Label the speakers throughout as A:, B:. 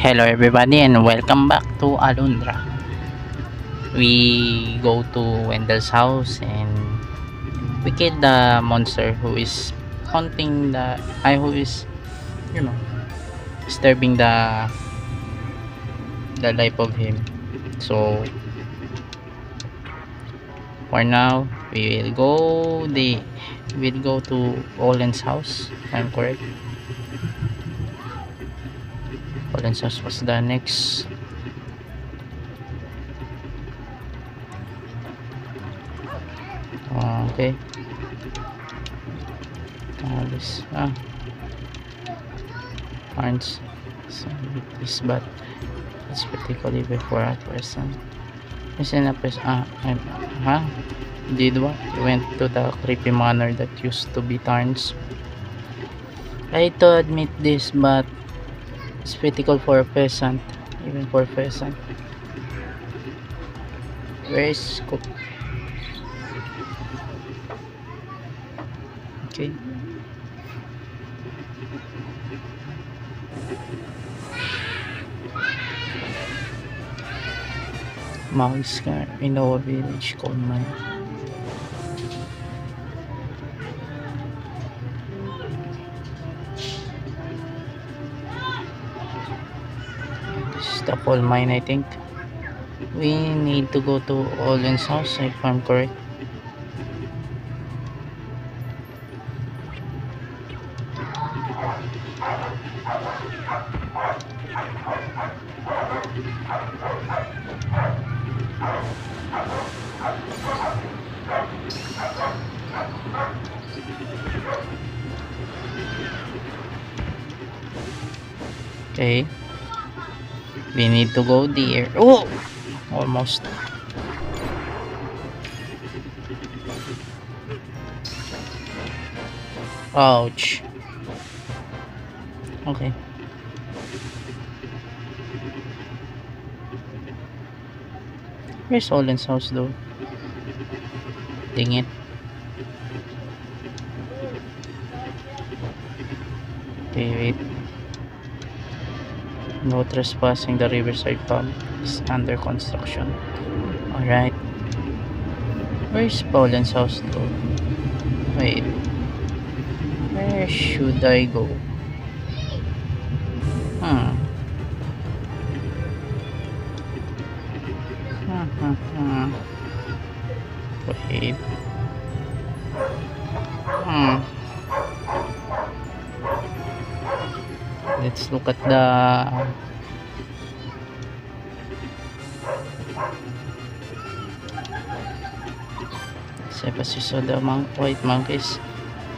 A: Hello everybody and welcome back to Alundra. We go to Wendell's house and we killed the monster who is haunting who is you know disturbing the life of him. So for now we'll go to Olen's house, if I'm correct. Olen's house was the next. Okay. This Arns so this but it's particularly before a person. Listen up is did what? You went to the creepy manor that used to be Tarns. I hate to admit this, but it's critical for a peasant, even for a peasant. Where is Cook? Okay. Mouse car in our village called mine. This is the coal mine, I think. We need to go to Olen's house, if I'm correct. Okay. We need to go there. Oh! Almost. Ouch. Okay. Where's Olen's house though? Dang it. Okay, wait. No trespassing. The Riverside Pub is under construction. Alright. Where's Olen's house though? Wait. Where should I go? Wait. Let's look at the Sepasi saw the white monkeys.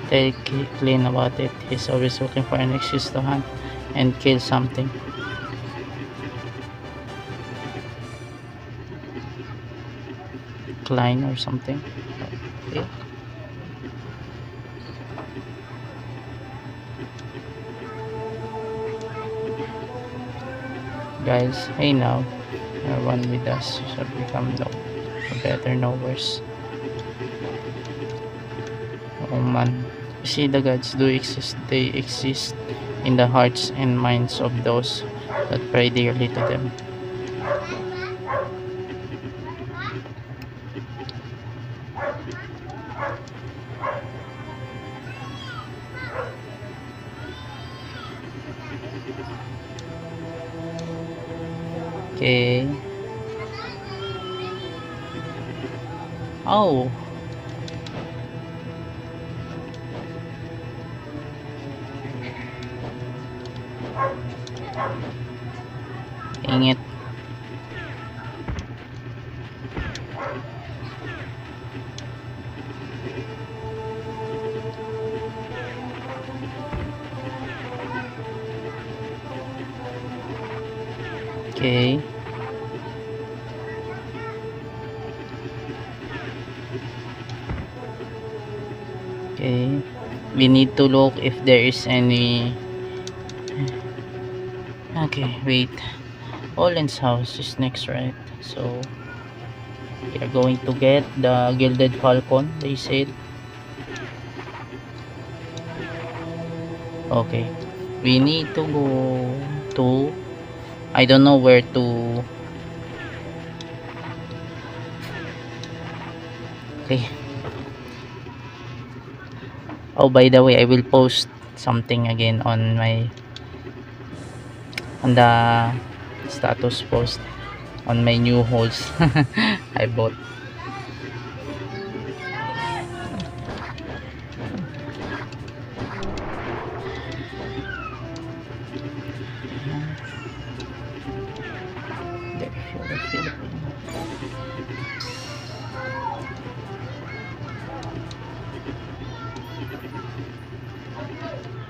A: Tell Clint about it. He's always looking for an excuse to hunt and kill something. Klein or something. Okay. Guys, hey now, you're one with us. You shall become no better, no worse. Oh man, you see, the gods do exist. They exist in the hearts and minds of those that pray dearly to them. Okay. Oh. Dang it. Okay. Okay. We need to look if there is any. Okay, wait. Olen's house is next, right? So we are going to get the Gilded Falcon, they said. Okay, we need to go to I don't know where to. Okay. Oh, by the way, I will post something again on the status post on my new holes I bought.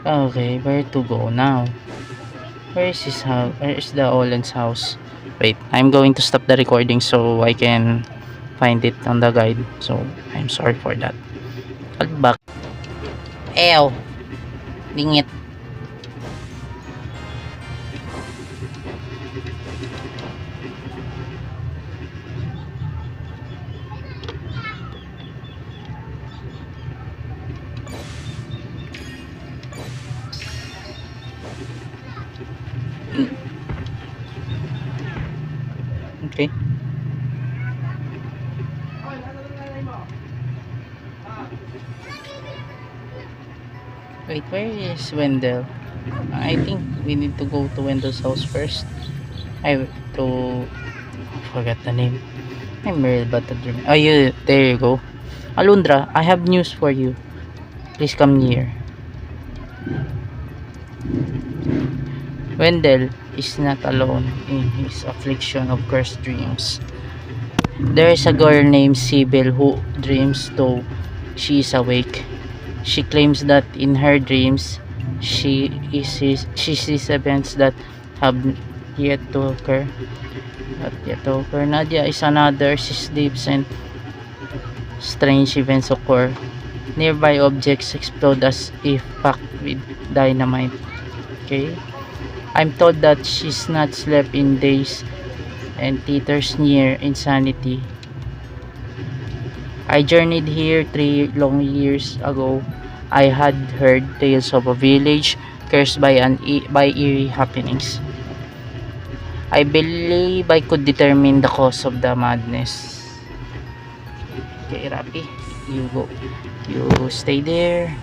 A: Okay, where to go now? Where is his house? Where is the Olen's house? Wait, I'm going to stop the recording so I can find it on the guide. So, I'm sorry for that. I'll be back. Ew! Dingit. Okay. Wait, where is Wendell? I think we need to go to Wendell's house first. I forgot the name. I'm real bad at dreaming. Oh, there you go. Alundra, I have news for you. Please come near. Wendell is not alone in his affliction of cursed dreams. There is a girl named Sybil who dreams though she is awake. She claims that in her dreams she sees events that have yet to occur. Nadia is another. She sleeps and strange events occur. Nearby objects explode as if packed with dynamite. Okay. I'm told that she's not slept in days and teeters near insanity. I journeyed here 3 long years ago. I had heard tales of a village cursed by eerie happenings. I believe I could determine the cause of the madness. Okay, Rapi, you go. You stay there.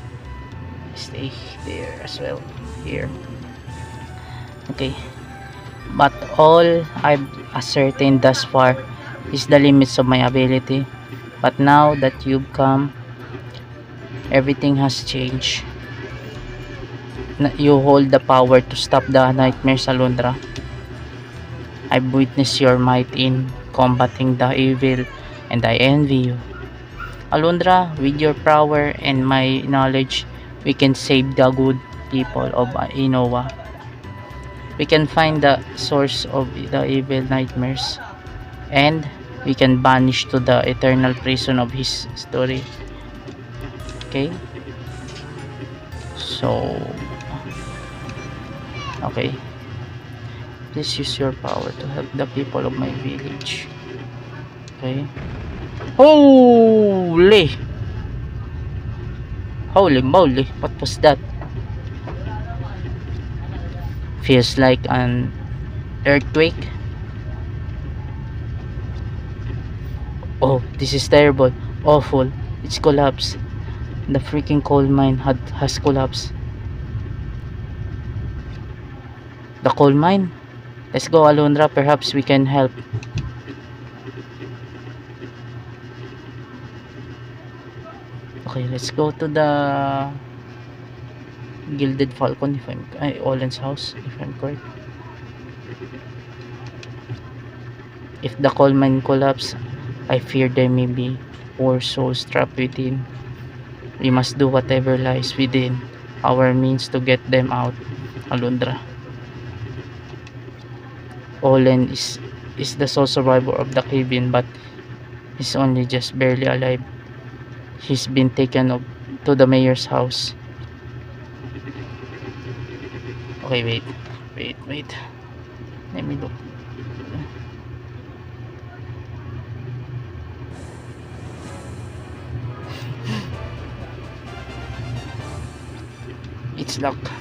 A: Stay there as well. Here. Okay. But all I've ascertained thus far is the limits of my ability. But now that you've come, everything has changed. You hold the power to stop the nightmares, Alundra. I've witnessed your might in combating the evil, and I envy you. Alundra, with your power and my knowledge, we can save the good people of Inoa. We can find the source of the evil nightmares, and we can banish to the eternal prison of his story. Okay? So, okay. Please use your power to help the people of my village. Okay? Holy! Holy moly! What was that? Feels like an earthquake. Oh, this is terrible. Awful. It's collapsed. The freaking coal mine has collapsed. The coal mine? Let's go, Alundra. Perhaps we can help. Okay, let's go to the Gilded Falcon, if I'm Olen's house, if I'm correct. If the coal mine collapse, I fear there may be poor souls trapped within. We must do whatever lies within our means to get them out, Alundra. Olen is the sole survivor of the cabin, but he's only just barely alive. He's been taken up to the mayor's house. Okay, wait. Let me look. It's locked.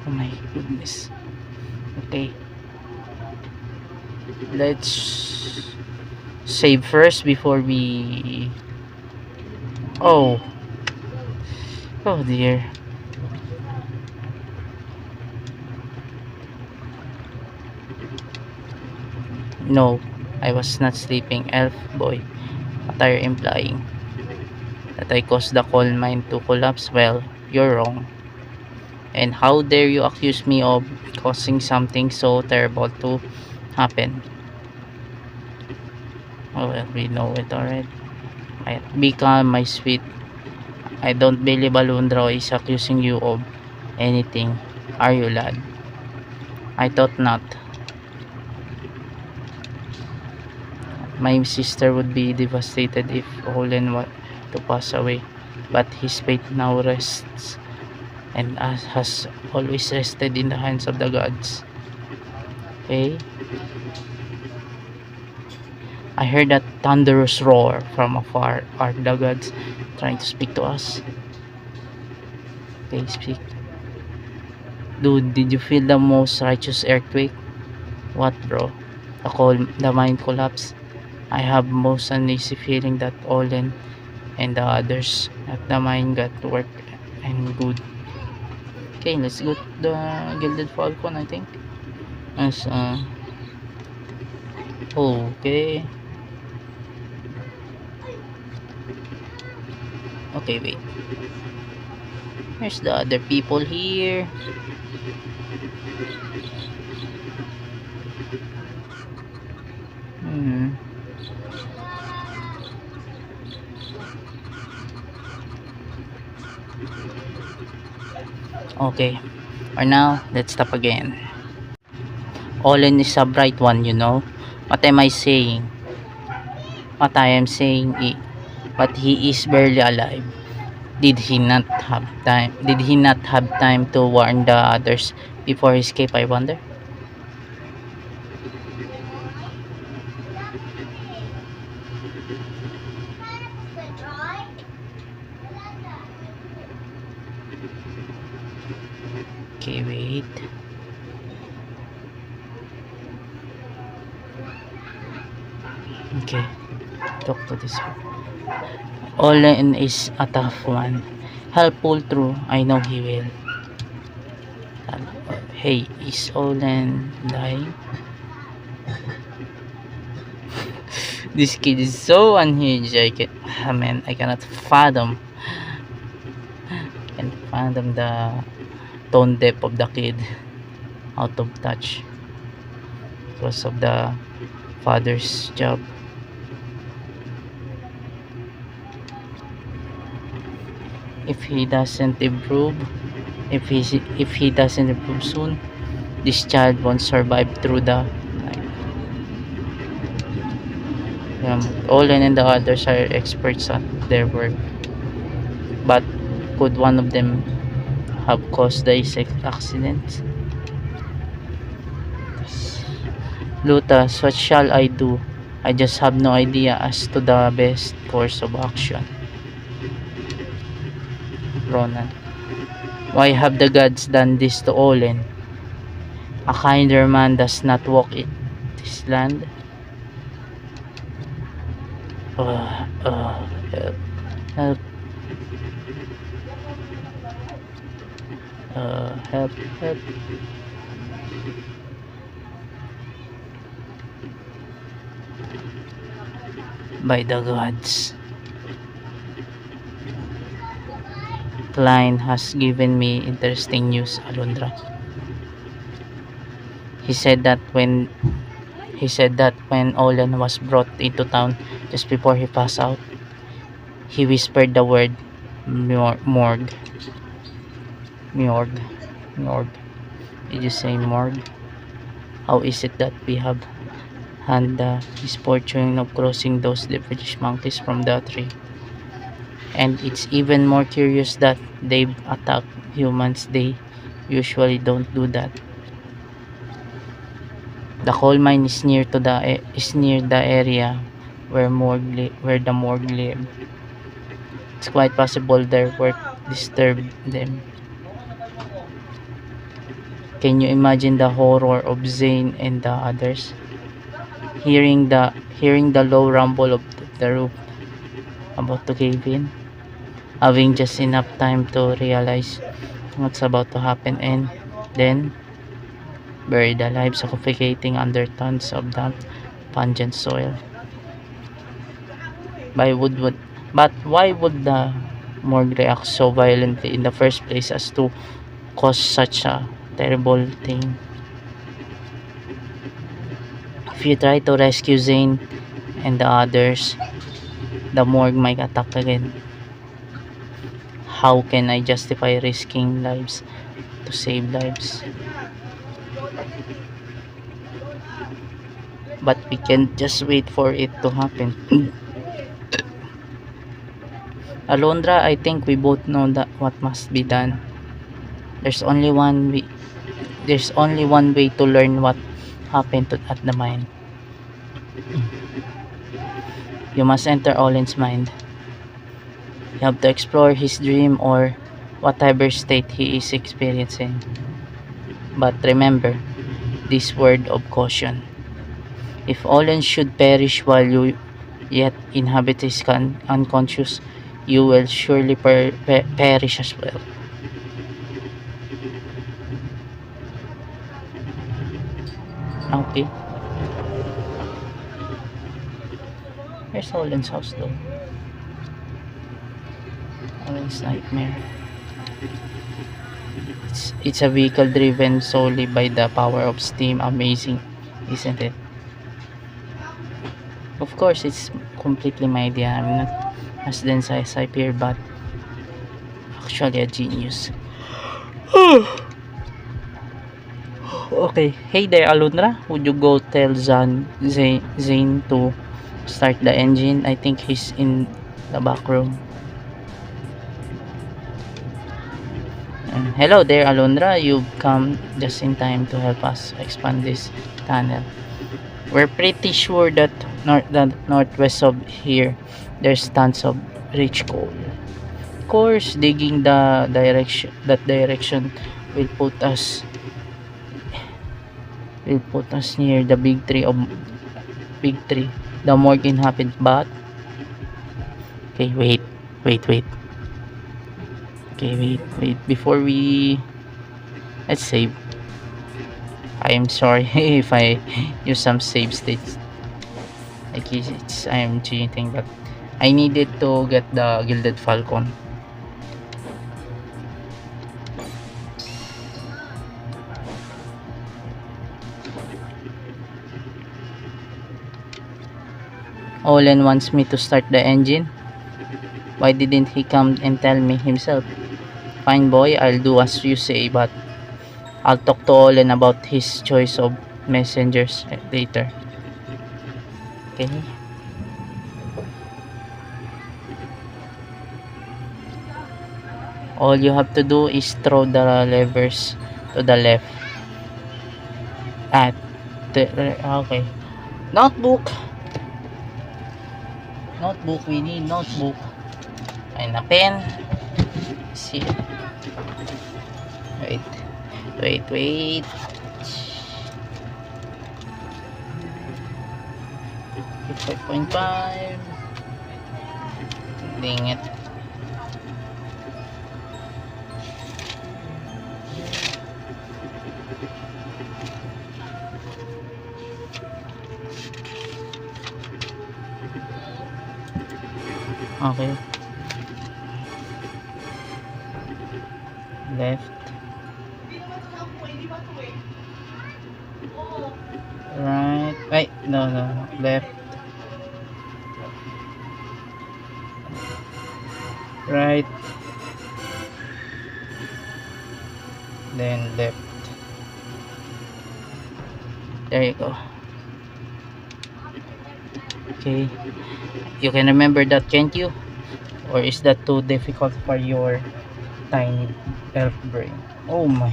A: Oh my goodness. Okay, let's save first before we... Oh, oh dear. No, I was not sleeping, elf boy. What are you implying? That I caused the coal mine to collapse? Well, you're wrong. And how dare you accuse me of causing something so terrible to happen? Oh well, we know it already. Be calm, my sweet. I don't believe Alundra is accusing you of anything. Are you, lad? I thought not. My sister would be devastated if Olen were to pass away, but his fate now rests, and as has always rested in the hands of the gods. Okay? I heard that thunderous roar from afar. Are the gods trying to speak to us? Okay, speak. Dude, did you feel the most righteous earthquake? What, bro? The mine collapse? I have most uneasy feeling that Olen and the others at the mine got to work and good. Okay, let's go to the Gilded Falcon, I think. As okay. Okay, wait. There's the other people here. Hmm. Okay. For now, let's stop again. Olen is a bright one, you know. What am I saying? What I am saying is, but he is barely alive. Did he not have time to warn the others before his escape, I wonder? Okay, wait. Okay, talk to this one. Olen is a tough one. He'll pull through. I know he will. Hey, is Olen dying? This kid is so unhinged. I cannot fathom. And fathom the tone depth of the kid. Out of touch because of the father's job. If he doesn't improve, if he doesn't improve soon, this child won't survive through the night. Olen and the others are experts at their work, but could one of them have caused the accident? Lutas, what shall I do? I just have no idea as to the best course of action. Ronan, why have the gods done this to Olen? A kinder man does not walk this land. Help, help, help. By the gods. Klein has given me interesting news, Alundra. He said that when Olen was brought into town just before he passed out, he whispered the word morgue. Morgue. Did you say morgue? How is it that we have had the misfortune of crossing those devilish monkeys from the tree? And it's even more curious that they attack humans. They usually don't do that. The coal mine is near the area where the morgue live. It's quite possible their work disturbed them. Can you imagine the horror of Zane and the others? Hearing the low rumble of the roof about to cave in, having just enough time to realize what's about to happen, and then buried alive, suffocating under tons of damp, pungent soil. Why would but why would the morgue react so violently in the first place as to cause such a terrible thing? If you try to rescue Zane and the others, the morgue might attack again. How can I justify risking lives to save lives? But we can't just wait for it to happen. Alondra, I think we both know that what must be done. There's only one way. There's only one way to learn what happened at the mine. You must enter Olin's mind. You have to explore his dream or whatever state he is experiencing. But remember this word of caution. If Olin should perish while you yet inhabit his unconscious, you will surely perish as well. Okay. Here's Olin's house though. Olin's nightmare. It's a vehicle driven solely by the power of steam. Amazing, isn't it? Of course, it's completely my idea. I'm not as dense as I appear, but actually a genius. Okay. Hey there, Alundra. Would you go tell Zane to start the engine? I think he's in the back room. Hello there, Alondra. You've come just in time to help us expand this tunnel. We're pretty sure that northwest of here, there's tons of rich coal. Of course, digging that direction will put us near the big tree. The morgue inhabit, but okay, wait. Okay, wait. Before let's save. I am sorry if I use some save states. Like I am cheating, but I needed to get the Gilded Falcon. Olen wants me to start the engine. Why didn't he come and tell me himself? Fine boy, I'll do as you say, but I'll talk to Olen about his choice of messengers later. Okay. All you have to do is throw the levers to the left. Okay. Notebook, we need notebook. And a pen. See. Wait. 5.5. Dang it. Okay. Left. Right. Wait, no. Left. Right. Then left. There you go. Okay. You can remember that, can't you? Or is that too difficult for your tiny elf brain? Oh my.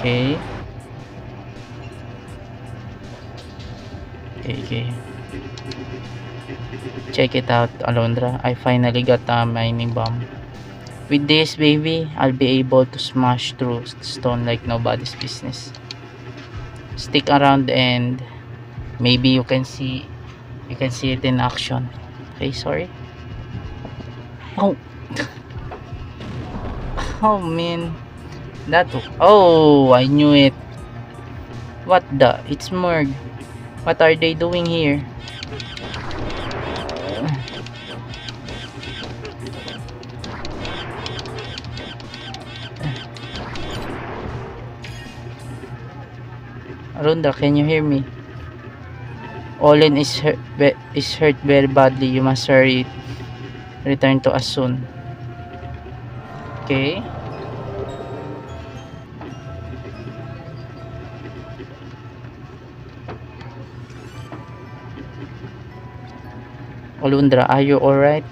A: Okay. Okay, okay. Check it out, Alondra. I finally got a mining bomb. With this, baby, I'll be able to smash through stone like nobody's business. Stick around and maybe you can see it in action. Okay, sorry. Oh, oh man. That, oh, I knew it. What the? It's Morg. What are they doing here? Arunda, can you hear me? Olen is hurt very badly. You must hurry. Return to us soon. Okay. Olundra, are you alright?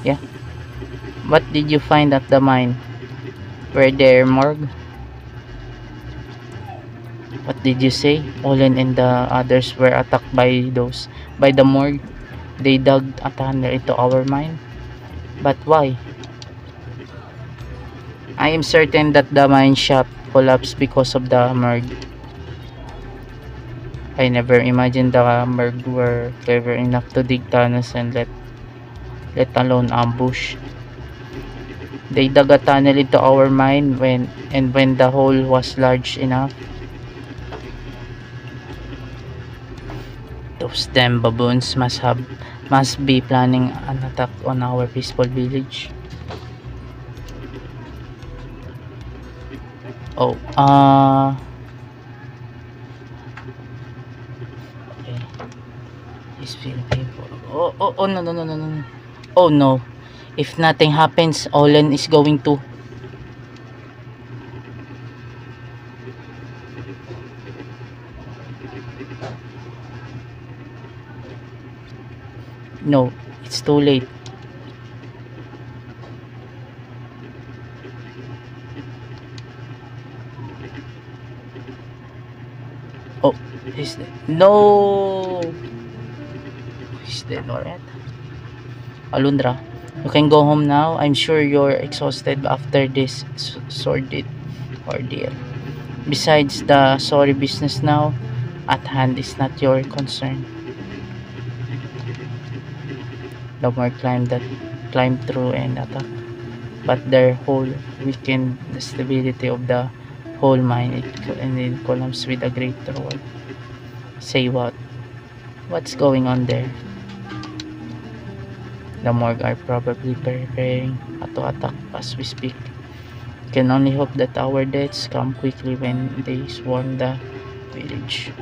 A: Yeah. What did you find at the mine? Were there morgue? What did you say? Olen and the others were attacked by the morgue. They dug a tunnel into our mine. But why? I am certain that the mine shaft collapsed because of the morgue. I never imagined the morgue were clever enough to dig tunnels and let alone ambush. They dug a tunnel into our mine when the hole was large enough. Those damn baboons must be planning an attack on our peaceful village. Oh, okay. These people. Oh, no, no, no, no, no. Oh no. If nothing happens, Olen is going to. No, it's too late. Oh, is that? No! Is that alright? Alundra, you can go home now. I'm sure you're exhausted after this sordid ordeal. Besides, the sorry business now at hand is not your concern. The more climbed through and attacked, but their whole weakened the stability of the whole mine. It collapsed with a great roar. Say what? What's going on there? The morgue are probably preparing to attack as we speak. Can only hope that our deaths come quickly when they swarm the village.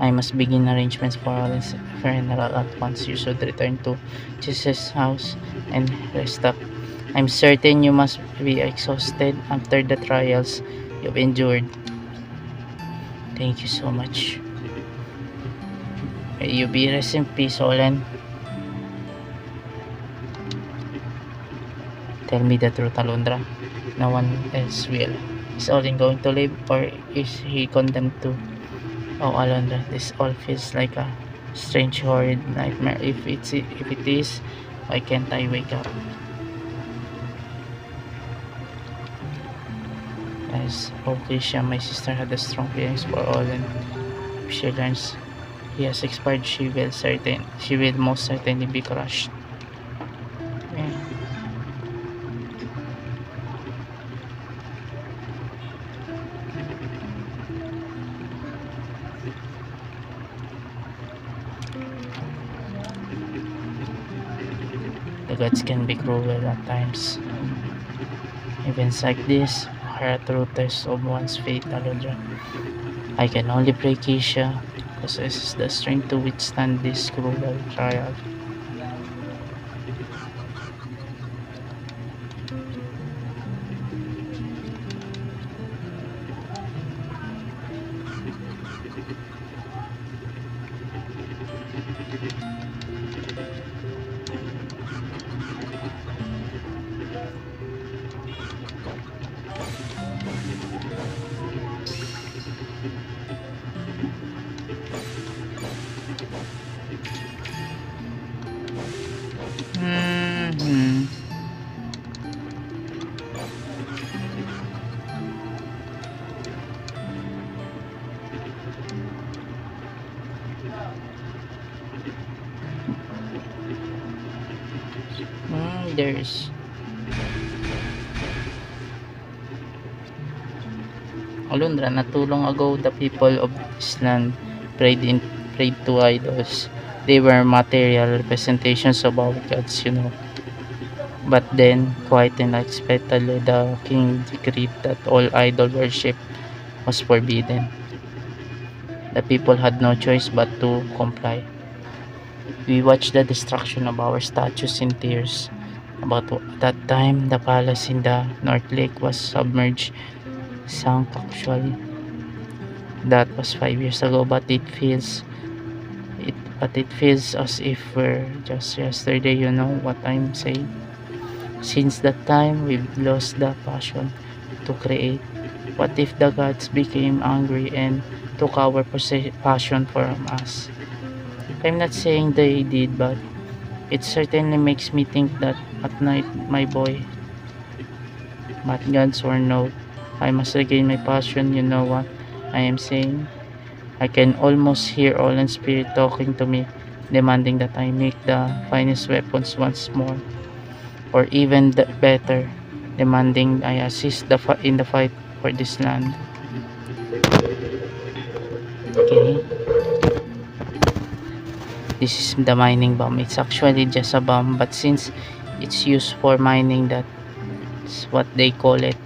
A: I must begin arrangements for all this funeral at once. You should return to Jesus' house and rest up. I'm certain you must be exhausted after the trials you've endured. Thank you so much. May you be rest in peace, Olen. Tell me the truth, Alundra. No one else will. Is Olen going to live or is he condemned to? Oh, Alondra, this all feels like a strange, horrid nightmare. If it is, why can't I wake up? As Okisha, my sister had a strong feelings for Olen. If she learns he has expired, she will most certainly be crushed. Yeah. The gods can be cruel at times. Events like this are a true test of one's faith, Alondra. I can only pray Keisha possesses the strength to withstand this cruel trial. leaders. Alundra, not too long ago, the people of this land prayed to idols. They were material representations of our gods, you know. But then, quite unexpectedly, the king decreed that all idol worship was forbidden. The people had no choice but to comply. We watched the destruction of our statues in tears. About that time, the palace in the North Lake was submerged, sunk actually. That was 5 years ago, but it feels as if we're just yesterday. You know what I'm saying? Since that time, we've lost the passion to create. What if the gods became angry and took our passion from us? I'm not saying they did, but it certainly makes me think that at night, my boy, but gods or no, I must regain my passion. You know what I am saying? I can almost hear Olan Spirit talking to me, demanding that I make the finest weapons once more, or even better, demanding I assist in the fight for this land. Okay, this is the mining bomb. It's actually just a bomb, but since it's used for mining, that's what they call it.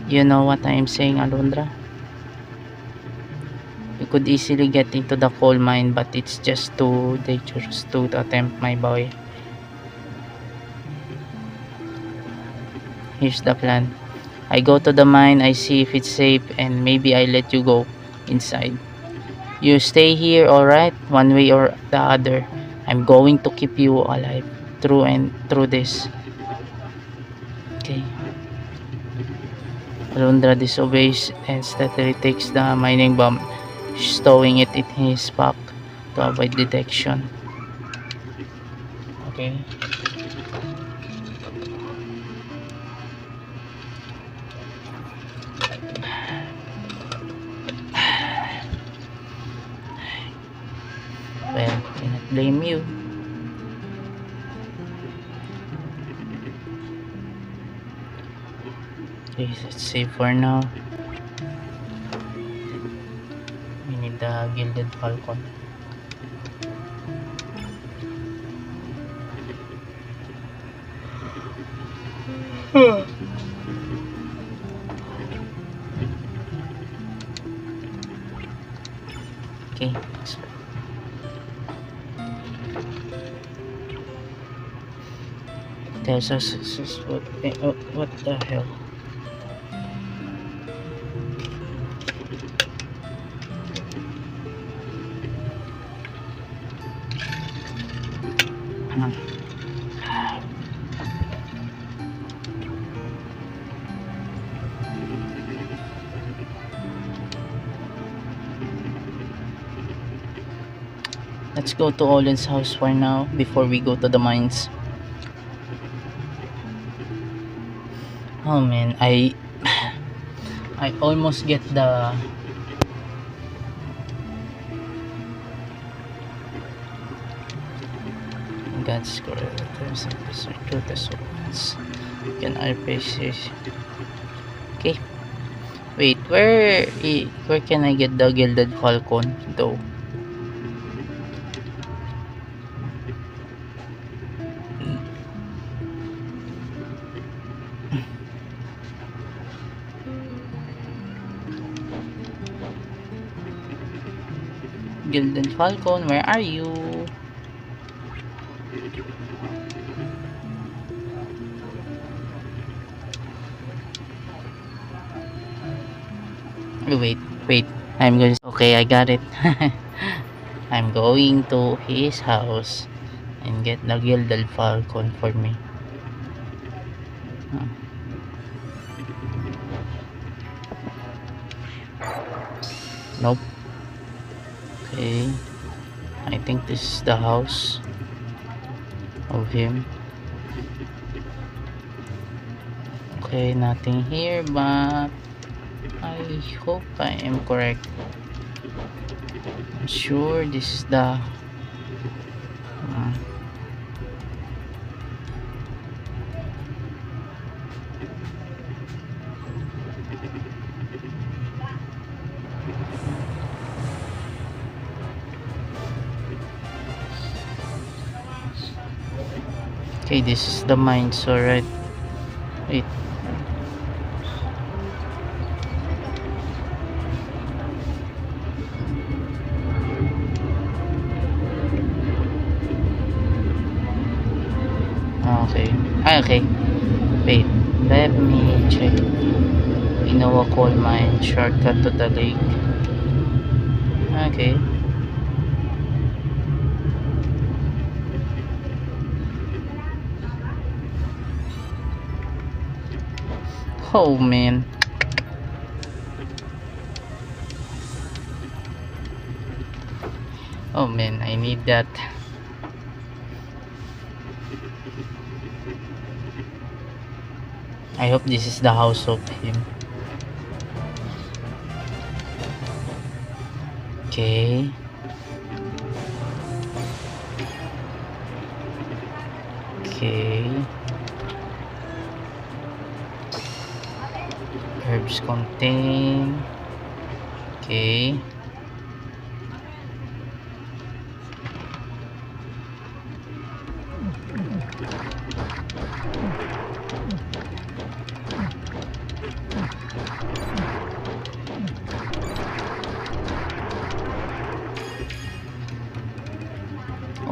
A: You know what I am saying, Alondra? You could easily get into the coal mine, but it's just too dangerous to attempt, my boy. Here's the plan. I go to the mine, I see if it's safe, and maybe I let you go inside. You stay here, alright? One way or the other. I'm going to keep you alive through this. Okay. Alondra disobeys and steadily takes the mining bomb, stowing it in his pack to avoid detection. Okay. Well, cannot blame you. Okay, let's save for now. We need the Gilded Falcon. Okay, there's what the hell? Let's go to Olen's house for now before we go to the mines. Oh man, I almost get the God's terms of the souls. Can RPC. Okay. Wait, where can I get the Gilded Falcon though? Gilded Falcon, where are you? Wait, I'm going. Okay, I got it. I'm going to his house and get the Gilded Falcon for me. Nope. Okay, I think this is the house of him. Okay, nothing here, but I hope I am correct. I'm sure this is the okay, this is the mines, alright. Wait. Okay. Okay. Wait. Let me check. Inowa coal mine, shortcut to the lake. Okay. Oh man. Oh man, I need that. I hope this is the house of him. Okay. Okay. Herbs contain. Okay.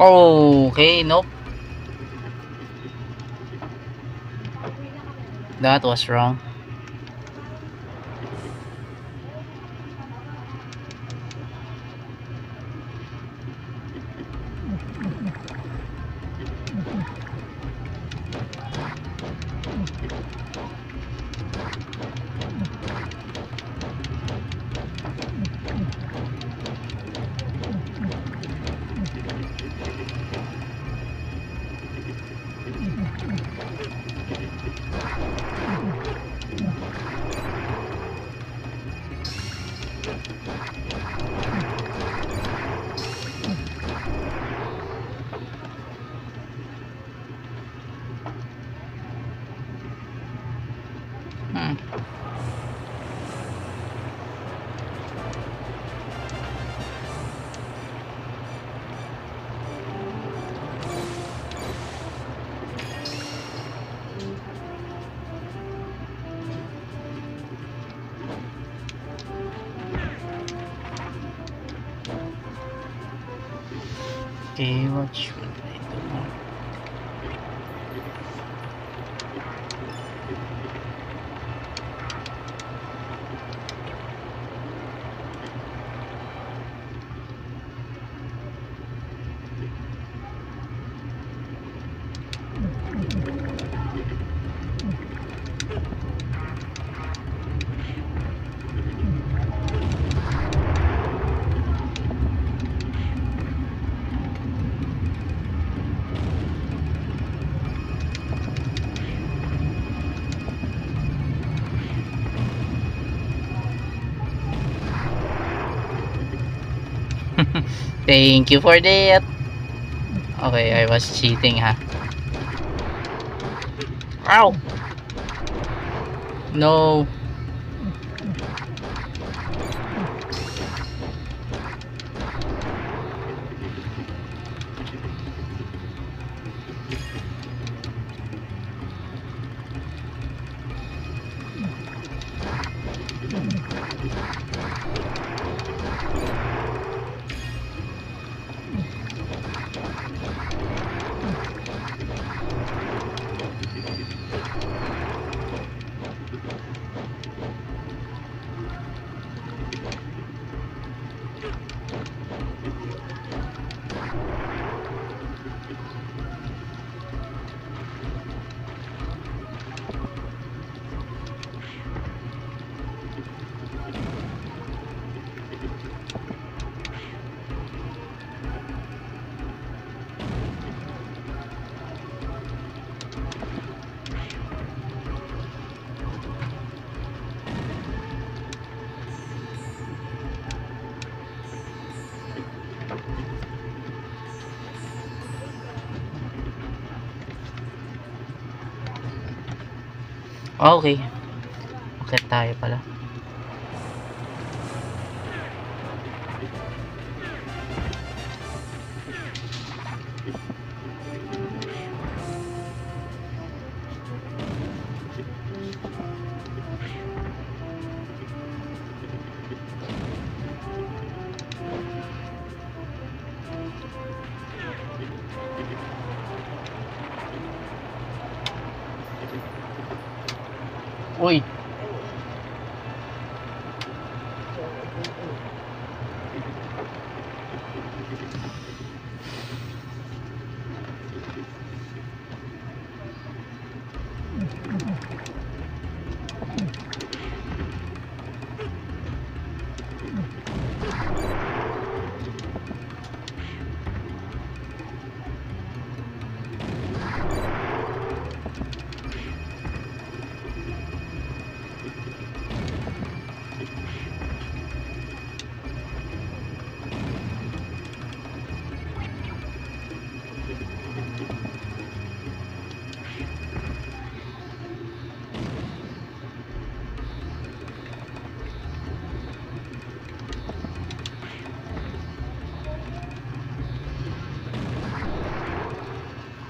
A: Oh, okay, nope. That was wrong. Hmm. Okay, what should I do? Thank you for that. Okay, I was cheating, huh? Ow! No. Okay. Okay tayo pala. Uy.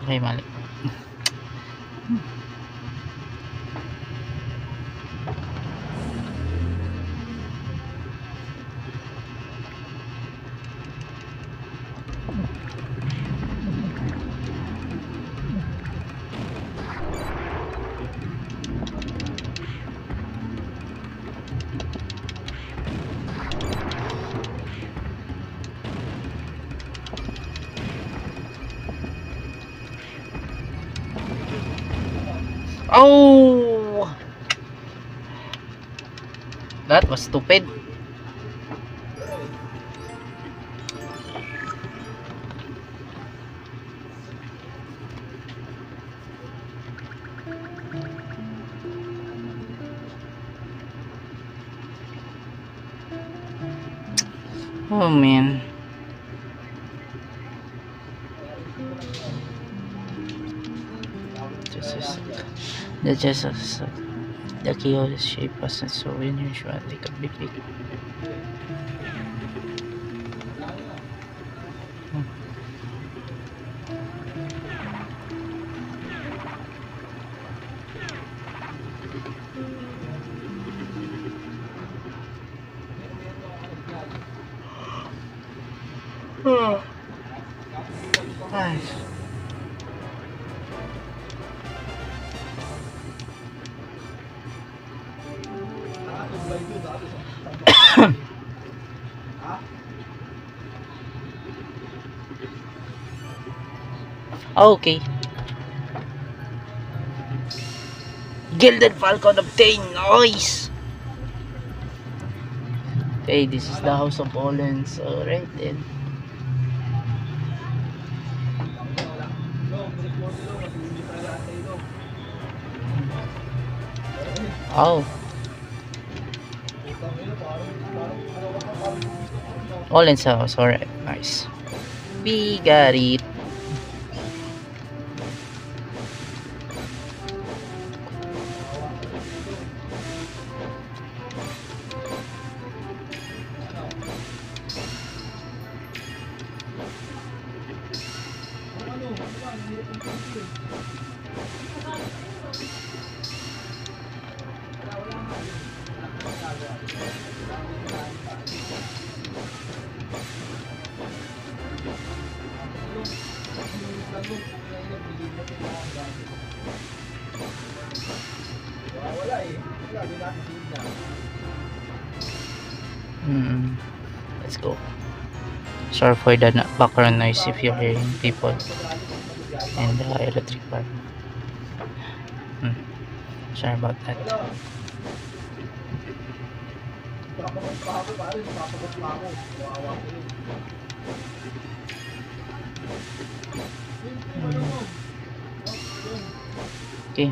A: Okay, mali. Oh! That was stupid. Oh man. Just the chaos shape wasn't so unusual. They could be picked. Nice. Okay. Gilded Falcon obtained. Nice. Okay, this is the House of Olens. Alright then. Oh. Olens house. Alright. Nice. We got it. Let's go. Sorry for the background noise if you're hearing people in the electric bar. Sorry about that. Okay.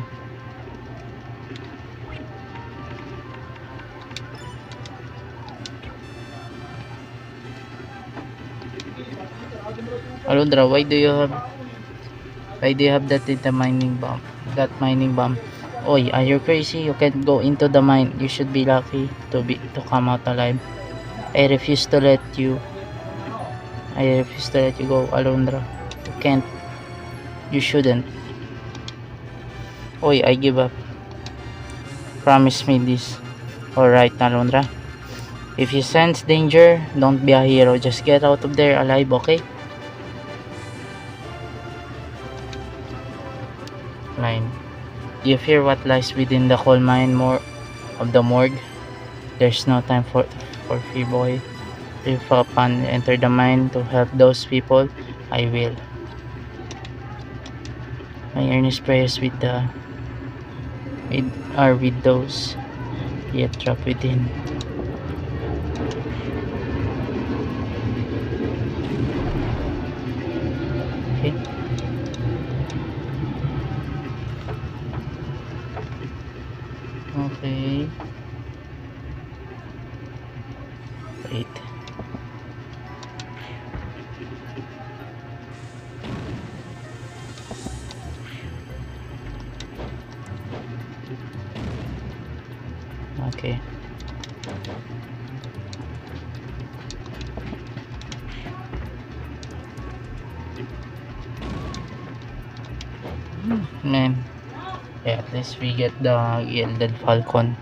A: Alondra, why do you have that in the mining bomb? That mining bomb. Oi, are you crazy? You can't go into the mine. You should be lucky to come out alive. I refuse to let you. I refuse to let you go, Alondra. You can't. You shouldn't. Oi, I give up. Promise me this. Alright, Alondra. If you sense danger, don't be a hero. Just get out of there alive, okay? Line. You fear what lies within the coal mine more of the morgue? There's no time for free boy. If upon enter the mine to help those people, I will. My earnest prayers are with those yet trapped within. Okay. Okay. Wait. Okay. Man. Yeah, at least we get the Gilded Falcon.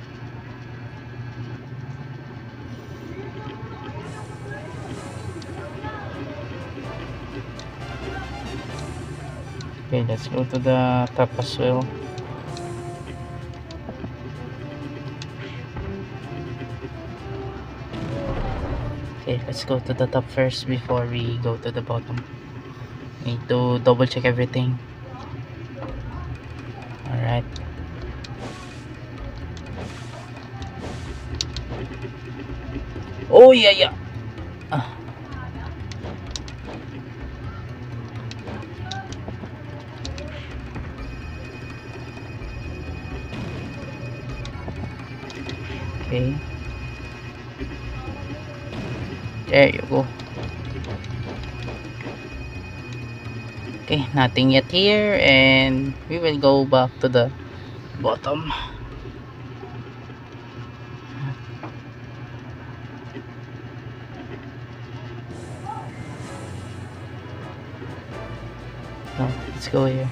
A: Okay, let's go to the top as well. Okay, let's go to the top first before we go to the bottom. Need to double check everything. Alright. Oh yeah, yeah. Ah. Okay. There you go. Okay, nothing yet here, and we will go back to the bottom. No, let's go here.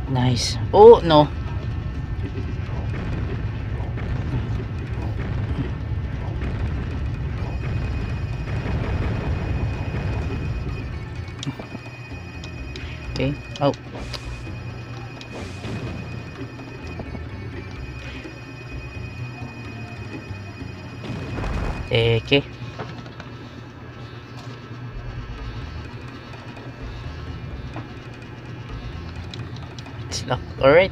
A: Nice. Oh no. Okay. Oh. Okay. It's locked. Alright.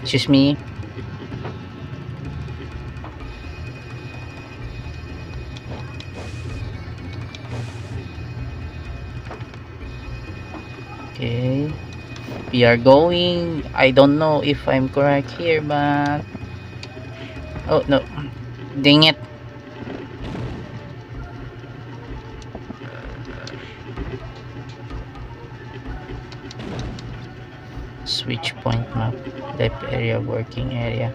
A: Excuse me. Okay. We are going. I don't know if I'm correct here, but oh no. Dang it. Switch point map. Left area, working area.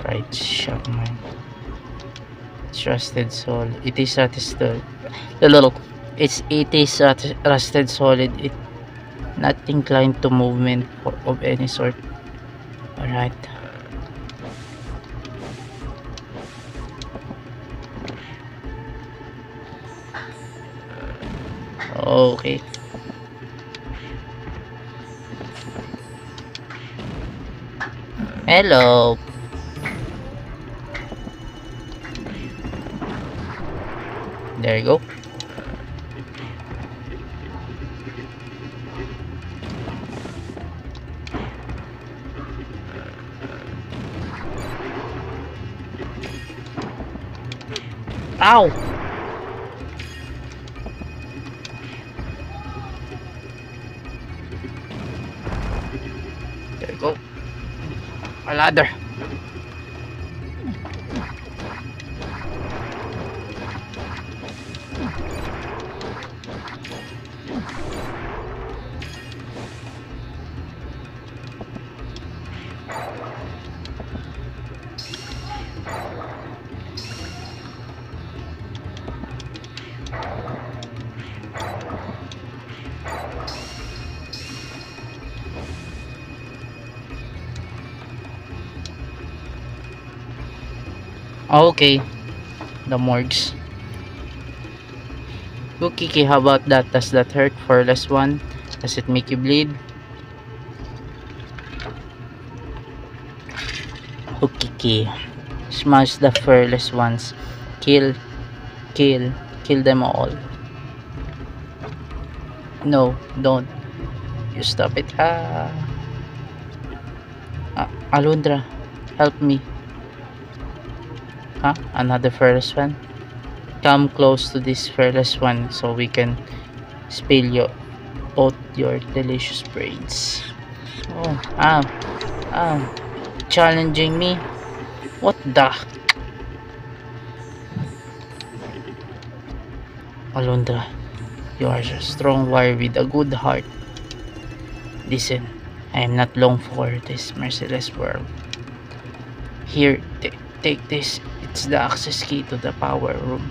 A: Right shop mine. Trusted soul. It is rusted. Look. It is rusted solid. It not inclined to movement of any sort. Alright. Okay. Hello. There you go. Ow! A ladder. Okay, the morgues. Kiki, how about that? Does that hurt for less one? Does it make you bleed? Kiki, smash the fearless ones. Kill, kill, kill them all. No, don't. You stop it. Alundra, help me. Huh? Another fearless one? Come close to this fearless one so we can spill you out your delicious brains. Oh, challenging me? What the? Alondra, you are a strong warrior with a good heart. Listen, I am not long for this merciless world. Here, take this. It's the access key to the power room.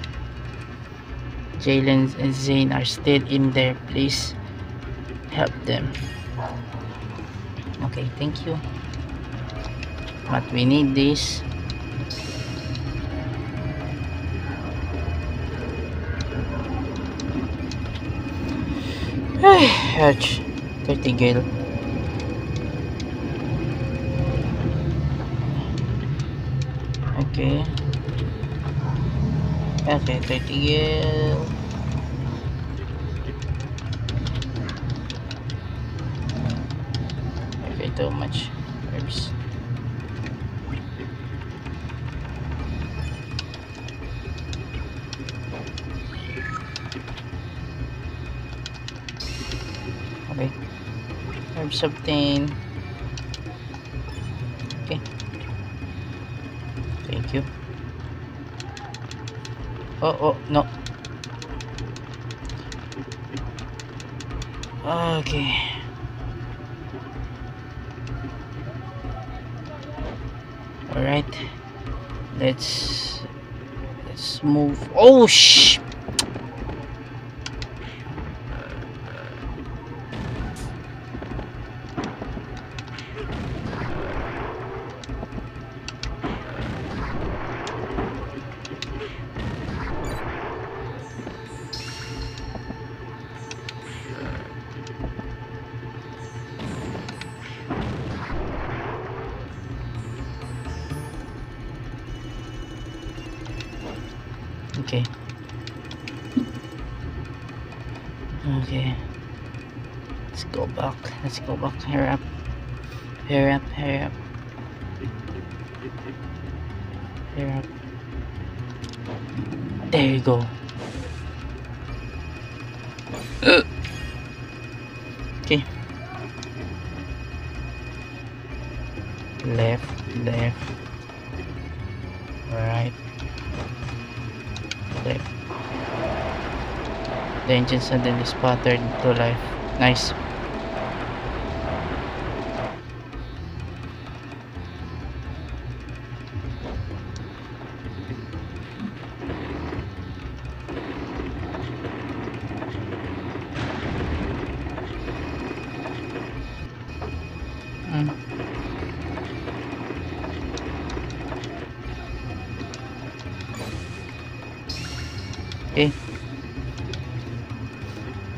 A: Jalen and Zane are still in there. Please help them. Okay, thank you. But we need this. Ouch. 30 gale. Okay. Okay, 30 gale. Okay, too much herbs. Okay. Herbs obtained. Okay. Thank you. Oh, no. Okay. Alright. Let's move. Oh, shh! Okay. Okay. Let's go back. Let's go back. Hurry up. Hurry up. Hurry up. Hurry up. There you go. Okay. Left. Right. Left. The engine suddenly sputtered to life. Nice. Okay.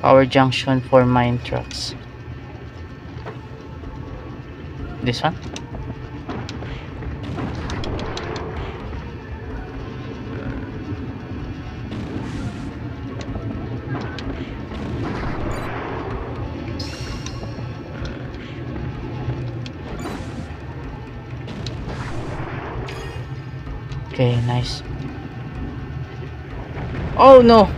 A: Power junction for mine trucks. This one? Okay, nice. Oh no!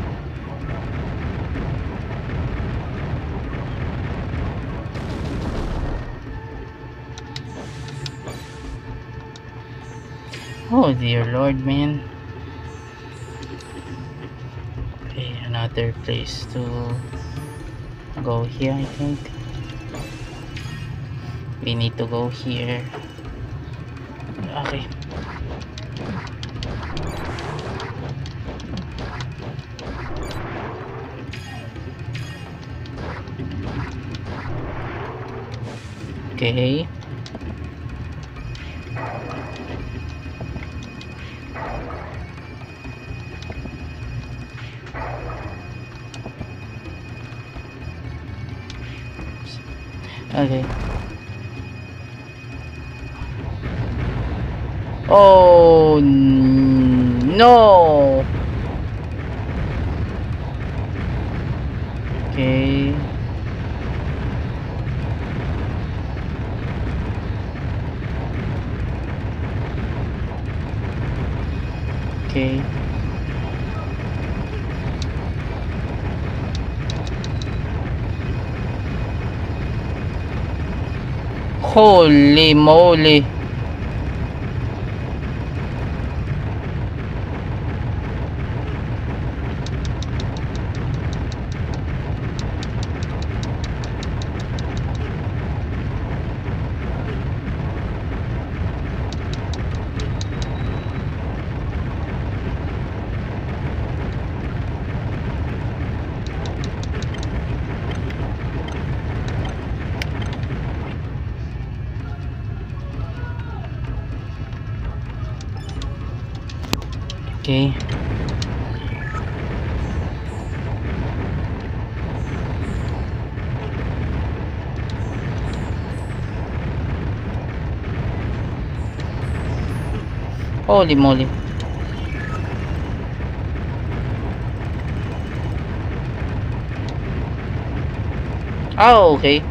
A: Oh dear Lord, man. Okay, another place to go here, I think. We need to go here. Okay. Okay. Okay. Oh no. Okay. Okay. Holy moly. Okay. Holy moly. Oh, okay.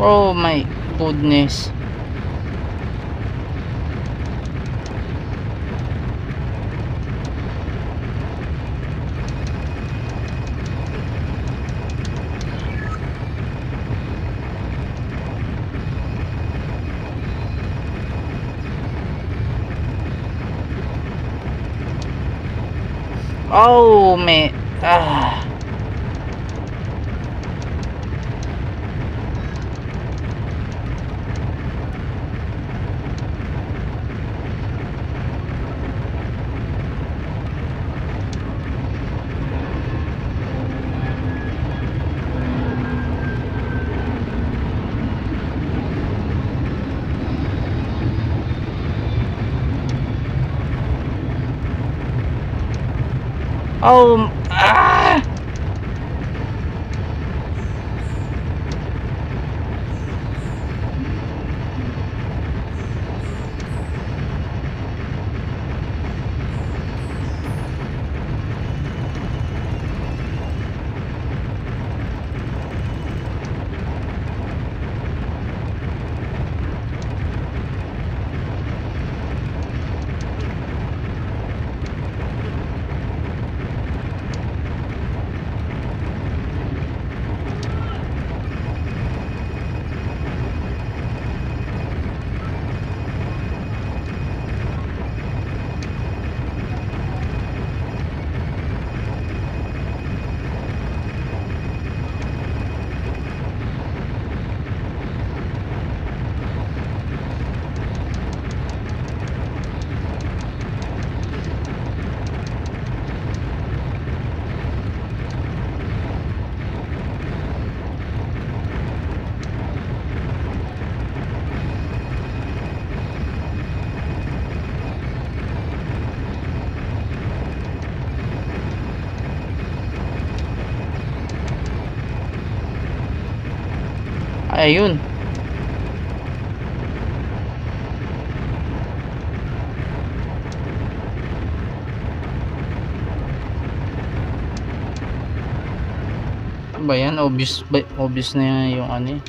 A: Oh my goodness. Oh man. Ah. Oh. Ah. Ayun. Ba yan? Obvious na yung ano eh.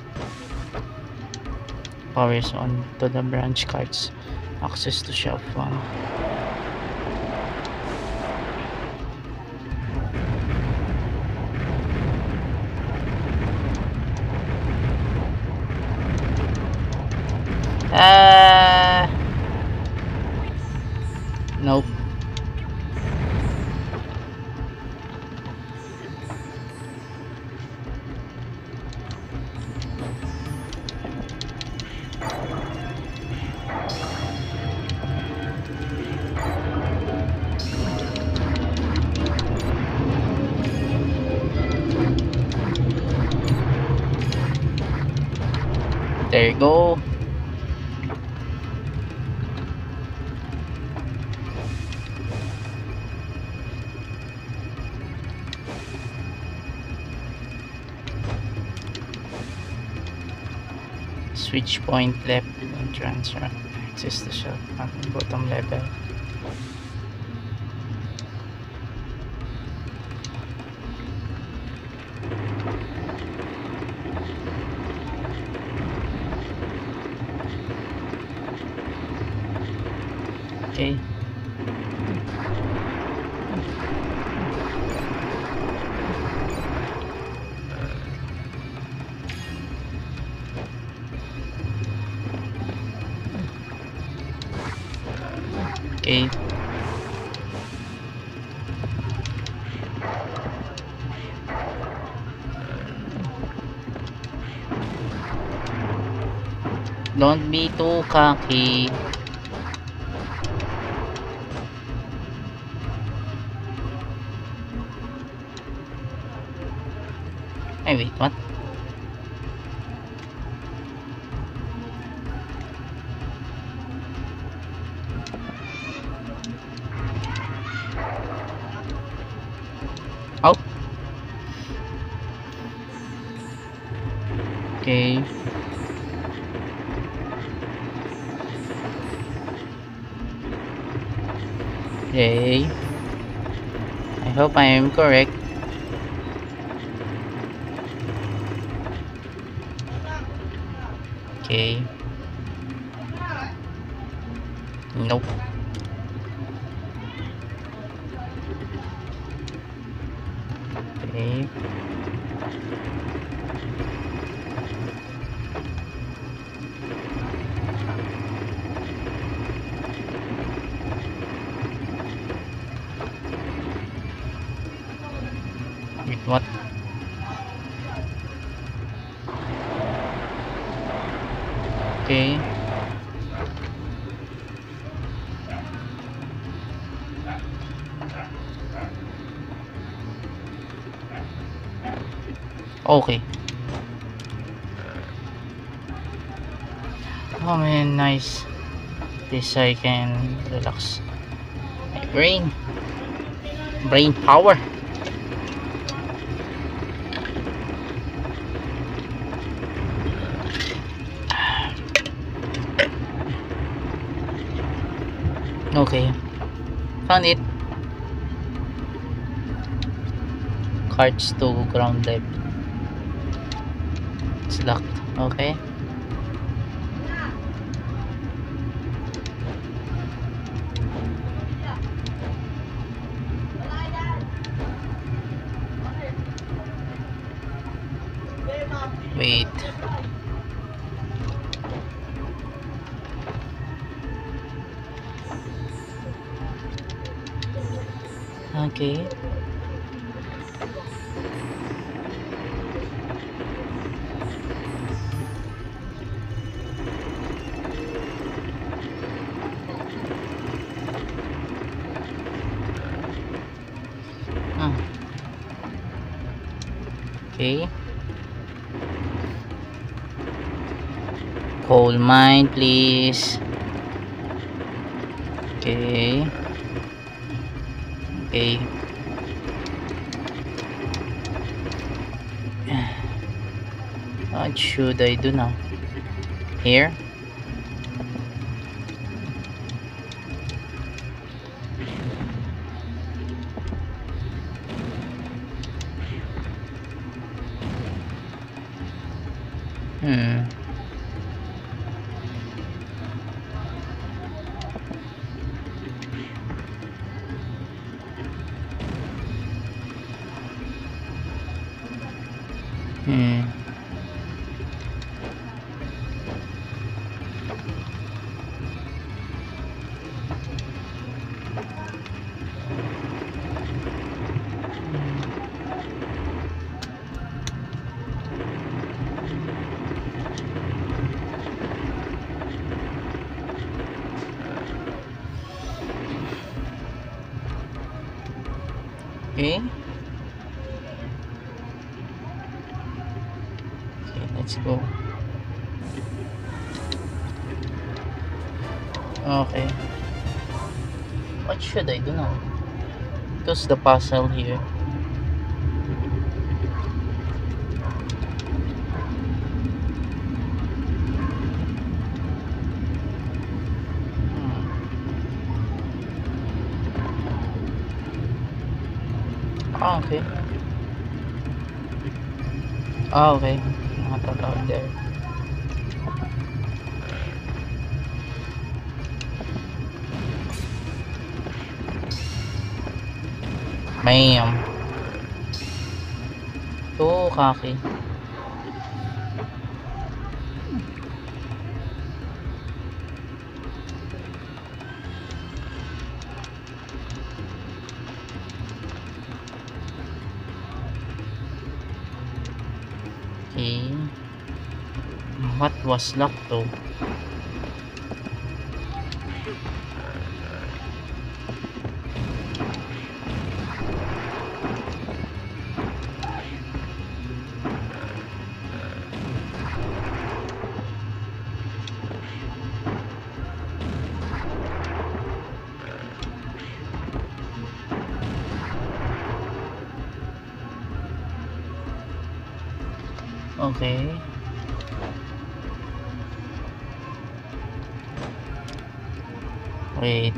A: Powers on to the branch cards. Access to shelf 1. Nope. There you go. Switch point left and transfer. Access the shelf at the bottom level. Okay. Okay. Don't be too cocky. Ay, wait, what? Oh. Okay. Okay. I hope I am correct. Okay. Nope. Okay. Wait, what? Okay. Okay. Oh man, nice. This I can relax my brain. Brain power. Okay. Found it. Cards to ground level. It's locked. Okay. Wait. Okay. Okay. Coal mine, please. Okay. Okay. What should I do now? Here? Hmm. Hmm. Okay. Okay, let's go. Okay. What should I do now? Because the puzzle here. Ah, okay. Ah, okay. Nakatawag there. Bam. To kaki. Okay. What was locked though? Okay. Wait.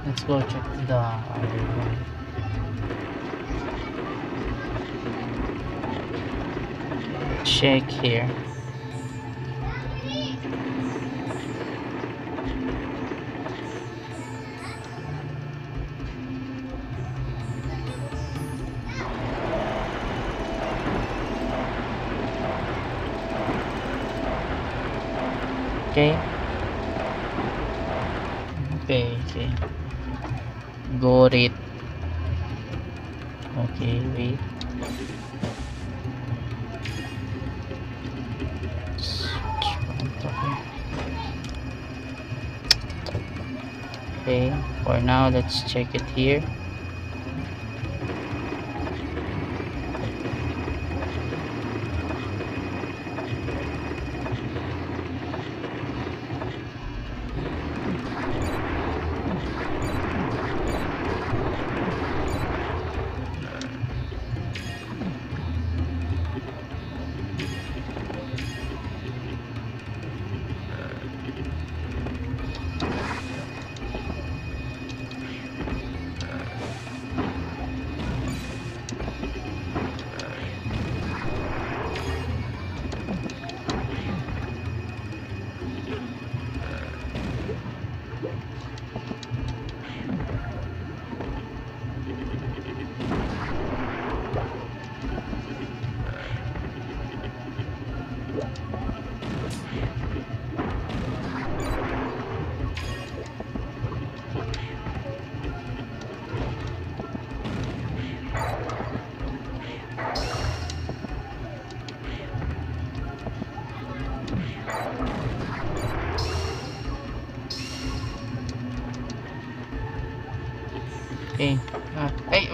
A: Let's go check the other one. Check here. Okay. Okay, okay. Got it. Okay, wait. Okay, for now let's check it here. Okay. Hey,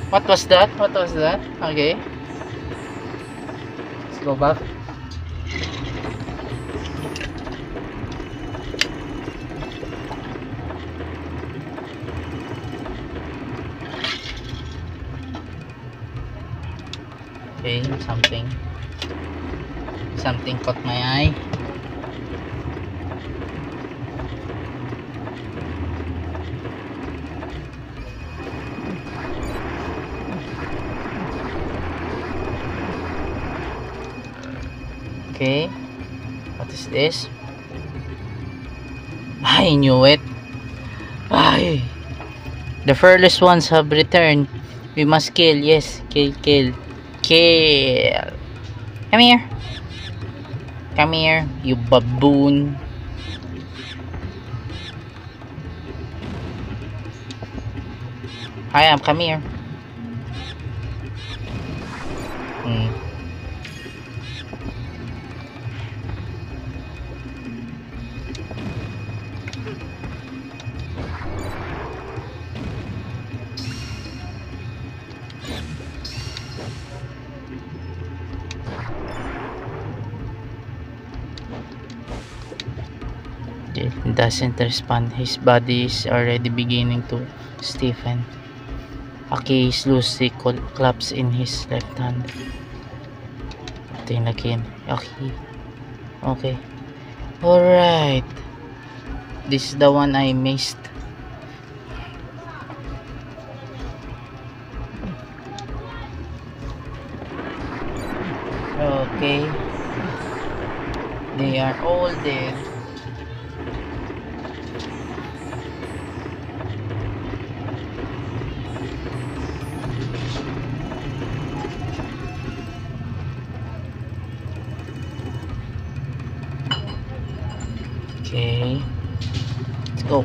A: what was that? What was that? Okay. Let's go back. Okay, something caught my eye. Okay. What is this? I knew it. Ay. The fearless ones have returned. We must kill. Yes. Kill, kill. Kill. Come here. Come here, you baboon. Hi, come here. Hmm. It doesn't respond. His body is already beginning to stiffen. Okay, is loosely claps in his left hand. Tingin again. Okay. Okay. Alright. This is the one I missed. Okay. They are all dead. Okay. Let's go.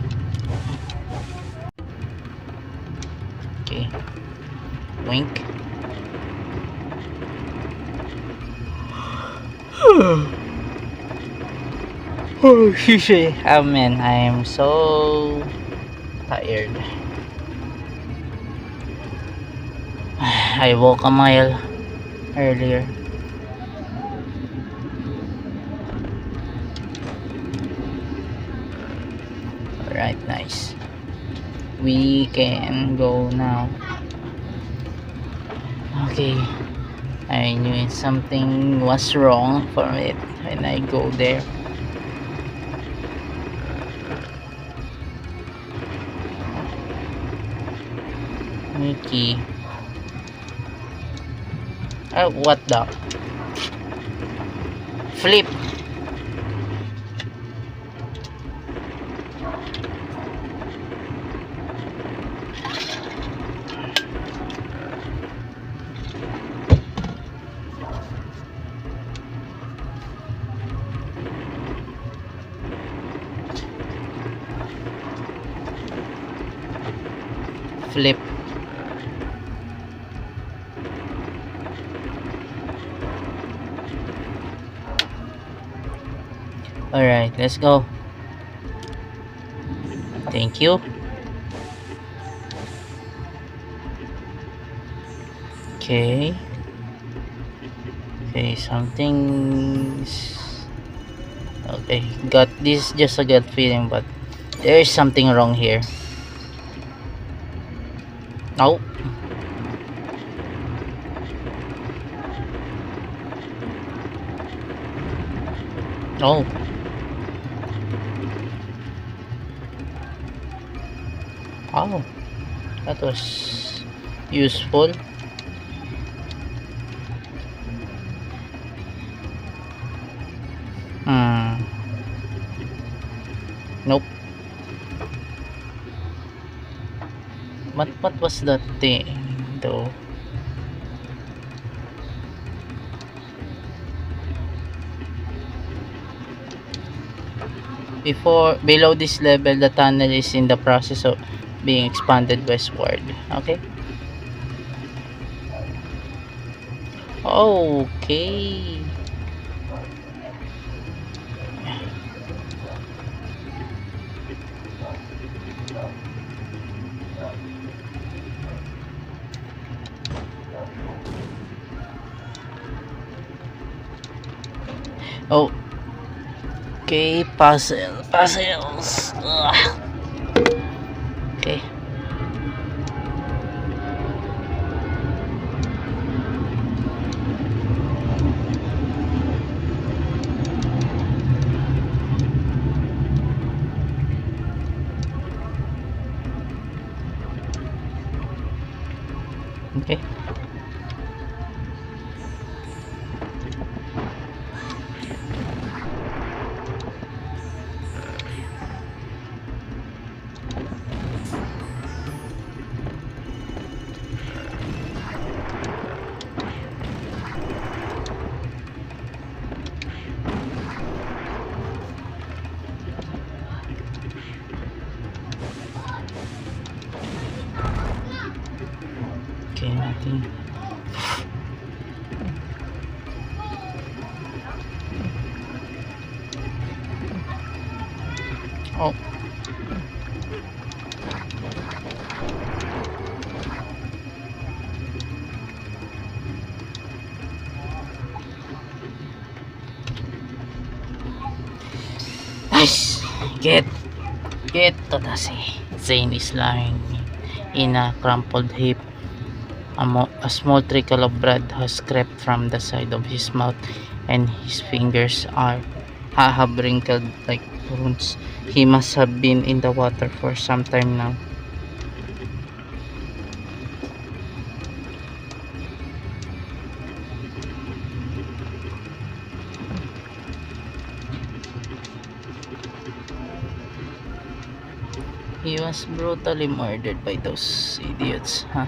A: Okay. Wink. Oh, shit. Oh man, I am so tired. I walked a mile earlier. Alright, nice. We can go now. Okay. I knew something was wrong for it when I go there. Mickey. What the? Flip. Flip. Alright, let's go. Thank you. Okay. Okay, something's... Okay, got this, just a gut feeling, but there is something wrong here. No. No. Oh, that was useful. Nope. What was that thing though? Below this level, the tunnel is in the process of being expanded westward. Okay. Okay. Oh. Okay, puzzles. Ugh. Okay. Okay. Okay. Oh. Nice. Get to the sea. Zane is lying in a crumpled heap. A small trickle of blood has crept from the side of his mouth, and his fingers have wrinkled like wounds. He must have been in the water for some time now. He was brutally murdered by those idiots, huh?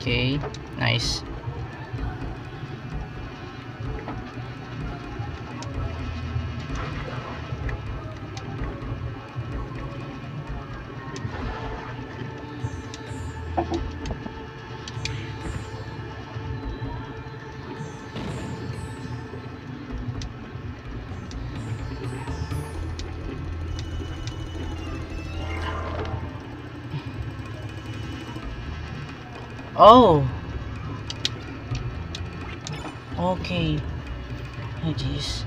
A: Okay, nice. Oh, okay. Oh, jeez.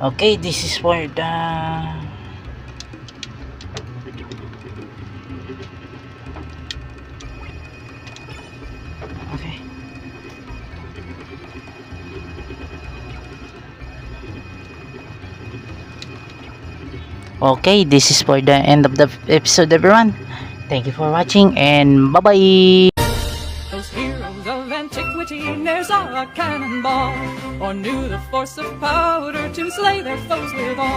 A: Okay, this is where the... Okay. Okay, this is for the end of the episode, everyone. Thank you for watching, and bye-bye.
B: Those heroes of antiquity ne'er saw a cannonball, or knew the force of powder to slay their foes withal.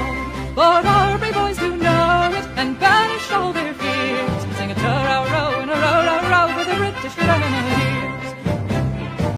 B: But our brave boys do know it, and banish all their fears. Sing a ta-ra-row and a row-row-row for the British enemy.